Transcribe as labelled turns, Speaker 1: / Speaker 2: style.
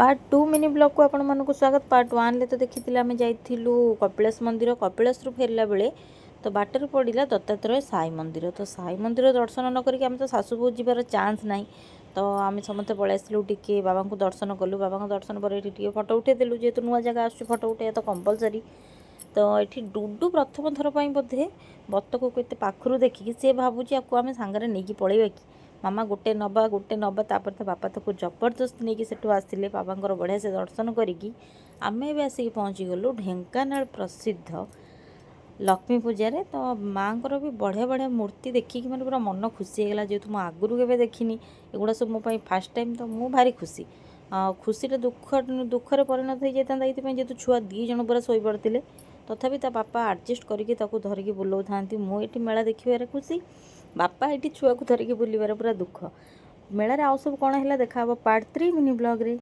Speaker 1: Part 2 mini blog को आपण मानक स्वागत। पार्ट 1 ले तो देखी आम जाइलु कपिलास मंदिर। कपिलास फेरला बेले तो बाटर पड़ा दत्तात्रेय साई मंदिर। तो साई मंदिर दर्शन न करिक आम तो सासुबू जीवार चान्स ना। तो आम समस्त पलि आसलु टिके बाबा को दर्शन कलु। बाबा दर्शन पर ये फटो उठेदेलु जेहेतु नुआ जगह आस फटो उठे तो कंपलसरी। तो ये डुडू प्रथम थर पर बोधे बतक को एत पाखु देखिकी सी भावुँ आपको आम सांगे नहीं पलैया कि मामा गोटे नबा तापर तो बापा ताको जबरदस्त नहीं सेठू आसिले बाबा बढ़िया से दर्शन करी आम भी आसिक पहुँची गलु ढेंकानाल प्रसिद्ध लक्ष्मी पूजारे। तो माँ भी बढ़िया बढ़िया मूर्ति देखिकी मैंने पूरा मन खुशी होगा जेहेतु मुझे आगुरी के देखनी एगुड़ा सब मोपाई फास्ट टाइम। तो मुझे भारी खुशी खुशी दुखरे परिणत हो जाता ये जेहतु छुआ 2 जन पूरा शोई पड़ते तथापि ता बापा आडजस्ट करके धरिकी बुलाऊ था। मुझे मेला देखिबार खुशी बापा ये छुआ को धरिकी बुलवार पूरा दुख। मेलार आउ सब कौन है देखा पार्ट 3 मिनी ब्लॉग रे।